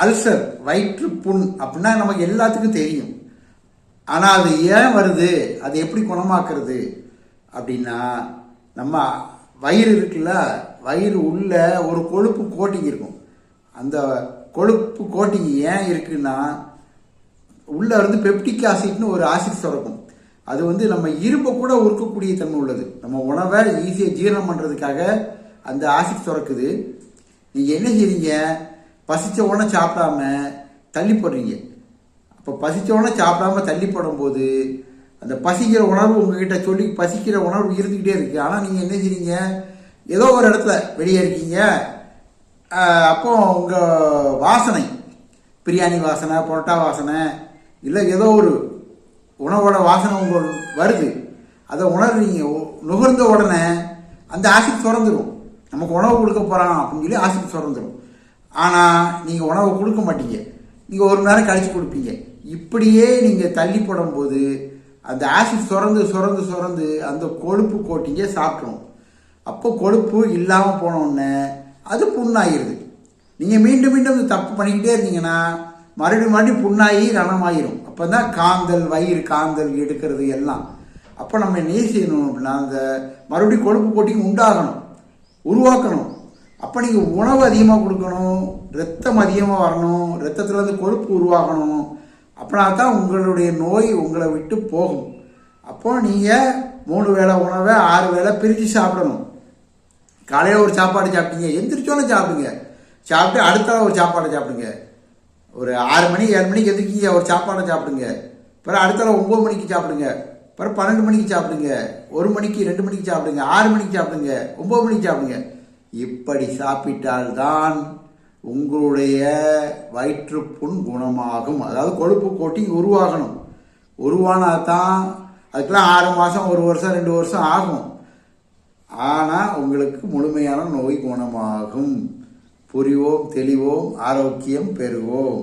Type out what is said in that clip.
Ulcer வயிற்று புண் அப்படின்னா நமக்கு எல்லாத்துக்கும் தெரியும். ஆனால் அது ஏன் வருது, அது எப்படி குணமாக்குறது அப்படின்னா, நம்ம வயிறு இருக்குல்ல, வயிறு உள்ள ஒரு கொழுப்பு கோட்டிங் இருக்கும். அந்த கொழுப்பு கோட்டிங் ஏன் இருக்குன்னா, உள்ள இருந்து பெப்டிக் ஆசிட்னு ஒரு ஆசிட் சுரக்கும். அது நம்ம இரும்பை கூட உருக்கக்கூடிய தன்மை உள்ளது. நம்ம உணவை ஈஸியாக ஜீரணம் பண்ணுறதுக்காக அந்த ஆசிட் சுரக்குது. நீங்கள் என்ன செய்றீங்க, பசிச்ச உடனே சாப்பிடாம தள்ளி போடுறீங்க. அப்போ பசிச்ச உடனே சாப்பிடாம தள்ளி போடும்போது அந்த பசிக்கிற உணர்வு உங்ககிட்ட சொல்லி பசிக்கிற உணர்வு இருந்துக்கிட்டே இருக்கு. ஆனால் நீங்கள் என்ன செய்றீங்க, ஏதோ ஒரு இடத்துல வெளியே இருக்கீங்க, அப்போ உங்கள் வாசனை பிரியாணி வாசனை, பரோட்டா வாசனை, இல்லை ஏதோ ஒரு உணவோட வாசனை உங்கள் வருது. அதை உணர்றீங்க. நுகர்ந்த உடனே அந்த ஆசிட் சுரந்துடும். நமக்கு உணவு கொடுக்க போகிறான் அப்படின்னு சொல்லி ஆசிட் சுரந்துடும். ஆனால் நீங்கள் உணவை கொடுக்க மாட்டீங்க, நீங்கள் ஒரு மணி நேரம் கழிச்சு கொடுப்பீங்க. இப்படியே நீங்கள் தள்ளி போடும்போது அந்த ஆசிட் சுரந்து சுரந்து சுரந்து அந்த கொழுப்பு கோட்டிங்க சாப்பிட்றோம். அப்போ கொழுப்பு இல்லாமல் போனோடனே அது புண்ணாகிடுது. நீங்கள் மீண்டும் மீண்டும் தப்பு பண்ணிக்கிட்டே இருந்தீங்கன்னா மறுபடியும் புண்ணாகி ரணமாயிரும். அப்போ தான் காந்தல், வயிறு காந்தல் எடுக்கிறது எல்லாம். அப்போ நம்ம என்ன செய்யணும் அப்படின்னா, அந்த மறுபடியும் கொழுப்பு கோட்டிங் உண்டாகணும், உருவாக்கணும். அப்போ நீங்கள் உணவு அதிகமாக கொடுக்கணும், ரத்தம் அதிகமாக வரணும், ரத்தத்துலேருந்து கொழுப்பு உருவாகணும். அப்படின்னா தான் உங்களுடைய நோய் உங்களை விட்டு போகும். அப்போ நீங்கள் 3 வேளை உணவை 6 வேளை பிரித்து சாப்பிடணும். காலையில் ஒரு சாப்பாடு சாப்பிட்டீங்க, எந்திரிச்சோன்னு சாப்பிடுங்க. சாப்பிட்டு அடுத்த ஒரு சாப்பாடை சாப்பிடுங்க. ஒரு 6 மணி 7 மணிக்கு எந்திரிக்கிங்க, ஒரு சாப்பாடை சாப்பிடுங்க. பிறகு அடுத்த 9 மணிக்கு சாப்பிடுங்க. பிறகு 12 மணிக்கு சாப்பிடுங்க. 1 மணிக்கு 2 மணிக்கு சாப்பிடுங்க. 6 மணிக்கு சாப்பிடுங்க. 9 மணிக்கு சாப்பிடுங்க. இப்படி சாப்பிட்டால்தான் உங்களுடைய வயிற்றுப்புண் குணமாகும். அதாவது கொழுப்பு கோட்டிங் உருவாகணும். உருவானாதான் அதுக்கெல்லாம் 6 மாதம், 1 வருஷம், 2 வருஷம் ஆகும். ஆனால் உங்களுக்கு முழுமையான நோய் குணமாகும். புரிவோம், தெளிவோம், ஆரோக்கியம் பெறுவோம்.